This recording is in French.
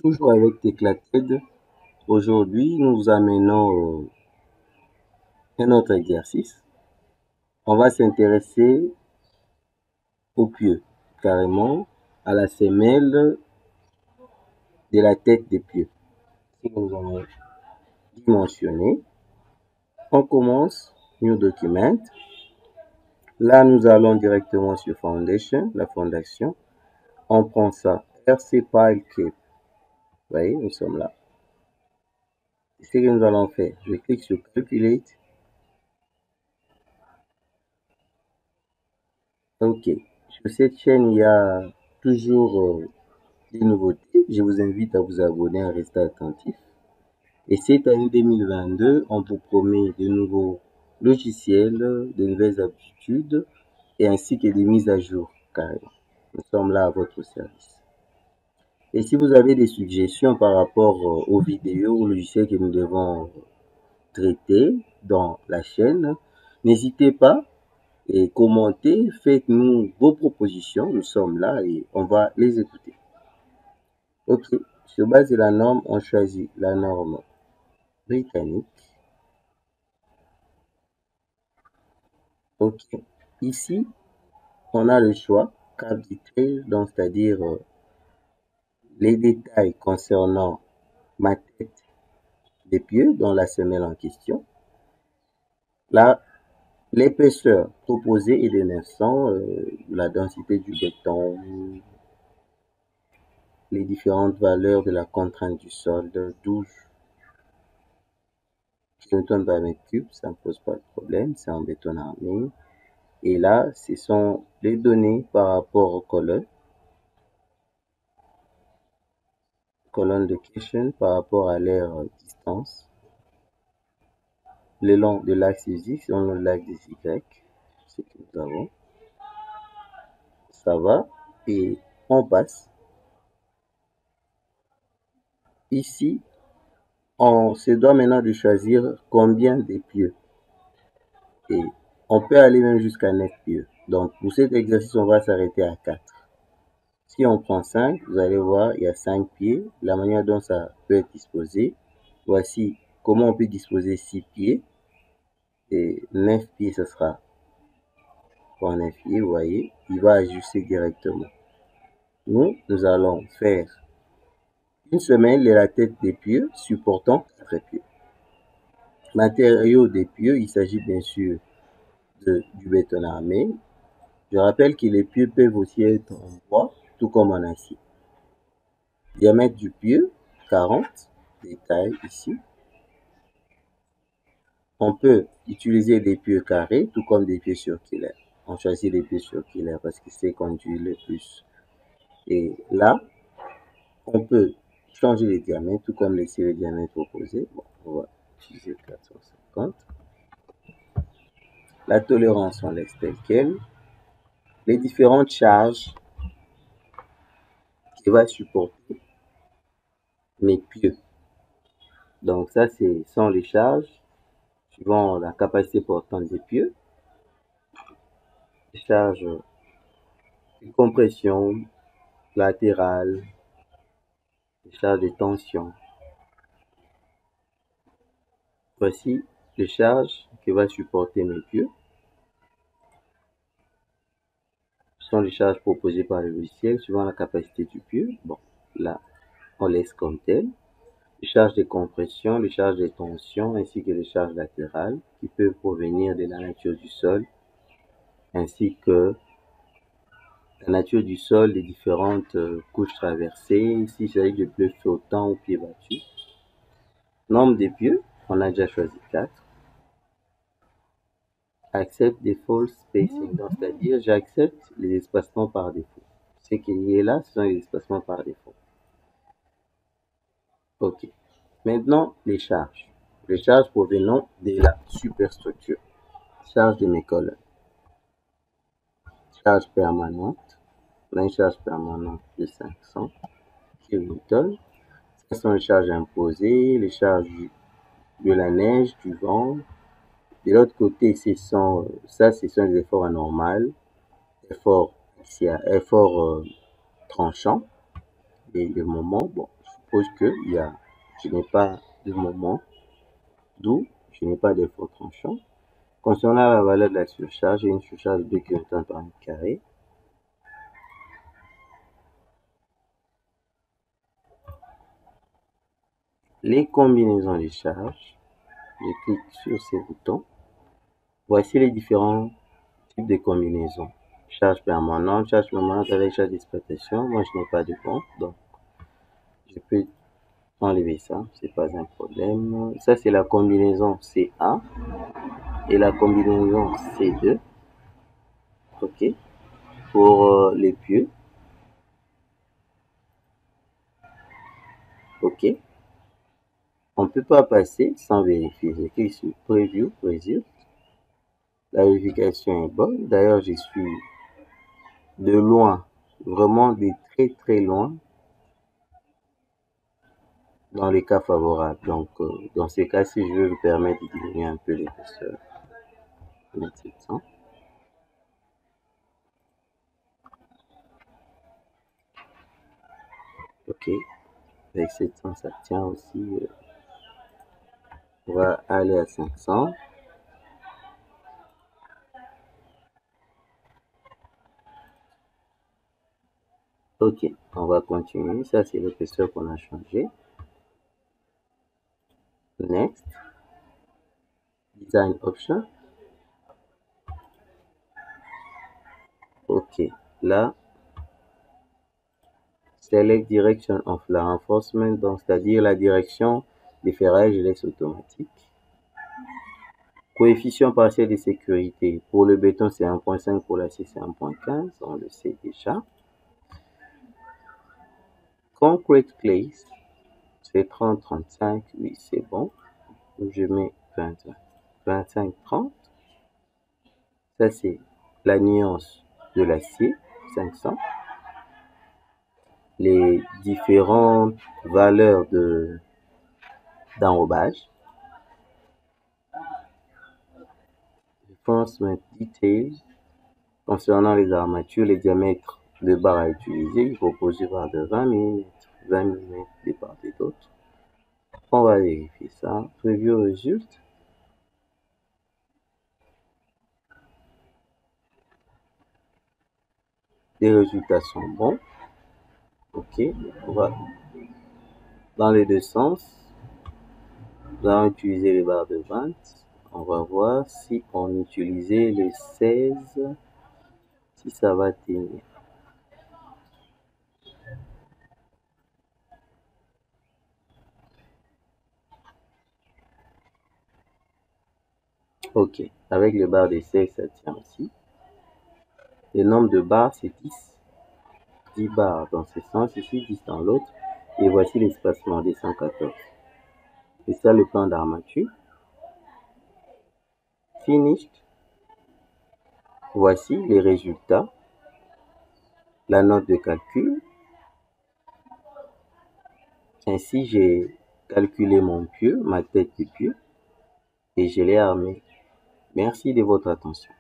Toujours avec Teclated, aujourd'hui nous vous amenons un autre exercice. On va s'intéresser au pieu, carrément à la semelle de la tête des pieux. Si nous allons dimensionner, on commence New Document. Là, nous allons directement sur Foundation, la fondation. On prend ça, RC Pile Cape. Vous voyez, nous sommes là. C'est ce que nous allons faire. Je clique sur Calculate. Ok. Sur cette chaîne, il y a toujours des nouveautés. Je vous invite à vous abonner, à rester attentif. Et cette année 2022, on vous promet de nouveaux logiciels, de nouvelles habitudes et ainsi que des mises à jour carrément. Nous sommes là à votre service. Et si vous avez des suggestions par rapport aux vidéos, aux logiciels que nous devons traiter dans la chaîne, n'hésitez pas et commentez, faites-nous vos propositions, nous sommes là et on va les écouter. Ok, sur base de la norme, on choisit la norme britannique. Ok, ici, on a le choix, cap detail, donc c'est-à-dire les détails concernant ma tête des pieux dans la semelle en question. Là, l'épaisseur proposée est de 900, la densité du béton, les différentes valeurs de la contrainte du sol, de 12 kilonewtons par mètre cube, ça ne pose pas de problème, c'est en béton armé. Et là, ce sont les données par rapport aux colonnes location par rapport à leur distance, le long de l'axe X selon l'axe des Y, ce que nous avons. Ça va, et on passe. Ici, on se doit maintenant de choisir combien de pieux. Et on peut aller même jusqu'à 9 pieux. Donc, pour cet exercice, on va s'arrêter à 4. Si on prend 5, vous allez voir, il y a 5 pieds. La manière dont ça peut être disposé. Voici comment on peut disposer 6 pieds. Et 9 pieds, ce sera pour 9 pieds, vous voyez. Il va ajuster directement. Nous allons faire une semelle de la tête des pieux supportant 4 pieux. Matériaux des pieux, il s'agit bien sûr du béton armé. Je rappelle que les pieux peuvent aussi être en bois, tout comme en acier. Diamètre du pieu, 40, détail ici. On peut utiliser des pieux carrés, tout comme des pieux circulaires. On choisit les pieux circulaires parce que c'est conduit le plus. Et là, on peut changer les diamètres, tout comme les séries de diamètres proposées. Bon, on va utiliser 450. La tolérance, on laisse telle quelle. Les différentes charges qui va supporter mes pieux. Donc ça, sont les charges suivant la capacité portante des pieux. Les charges de compression latérale, les charges de tension. Voici les charges que va supporter mes pieux. Ce sont les charges proposées par le logiciel suivant la capacité du pieu. Bon, là, on laisse comme tel. Les charges de compression, les charges de tension ainsi que les charges latérales qui peuvent provenir de la nature du sol ainsi que la nature du sol, les différentes couches traversées. Ici, il s'agit de pieux flottants ou pieds battus. Nombre des pieux, on a déjà choisi 4. Accept default spacing, c'est-à-dire j'accepte les espacements par défaut. Ce qui est là, ce sont les espacements par défaut. Ok. Maintenant, les charges. Les charges provenant de la superstructure. Charge de mes colonnes. Charge permanente. On a une charge permanente de 500 kN. Ce sont les charges imposées, les charges de la neige, du vent. De l'autre côté, ce sont les efforts anormaux, efforts tranchants. Et le moment, bon, suppose que je n'ai pas de moment, d'où je n'ai pas d'effort tranchant. Concernant la valeur de la surcharge, j'ai une surcharge de 2 kN par mètre carré. Les combinaisons de charges, je clique sur ces boutons. Voici les différents types de combinaisons. Charge permanente avec charge d'exploitation. Moi, je n'ai pas de compte, donc je peux enlever ça, c'est pas un problème. Ça, c'est la combinaison C1 et la combinaison C2. OK. Pour les pieux. OK. On ne peut pas passer sans vérifier. Je clique sur Preview, Result. La vérification est bonne. D'ailleurs, je suis de loin, vraiment de très très loin, dans les cas favorables. Donc, dans ces cas-ci, je vais vous permettre de diminuer un peu l'épaisseur. 700. OK. Avec 700, ça tient aussi. On va aller à 500. OK, on va continuer. Ça, c'est l'épaisseur qu'on a changé. Next. Design option. OK. Là, select direction of la reinforcement, donc c'est-à-dire la direction des ferrailles, je laisse automatique. Coefficient partiel de sécurité. Pour le béton, c'est 1.5, pour l'acier, c'est 1.15. On le sait déjà. Concrete place, c'est 30-35. Oui, c'est bon. Je mets 25-30. Ça, c'est la nuance de l'acier, 500. Les différentes valeurs d'enrobage. Reinforcement details. Concernant les armatures, les diamètres de barres à utiliser, il faut poser barres de 20 mm, 20 mm de part et d'autre. On va vérifier ça. Preview result. Les résultats sont bons. OK, on va dans les deux sens. Nous allons utiliser les barres de 20. On va voir si on utilisait les 16, si ça va tenir. OK, avec les barres de 16, ça tient aussi. Le nombre de barres, c'est 10. 10 barres dans ce sens, ici 10 dans l'autre. Et voici l'espacement des 114. C'est ça le plan d'armature. Finished. Voici les résultats. La note de calcul. Ainsi, j'ai calculé mon pieu, ma tête de pieu, et je l'ai armé. Merci de votre attention.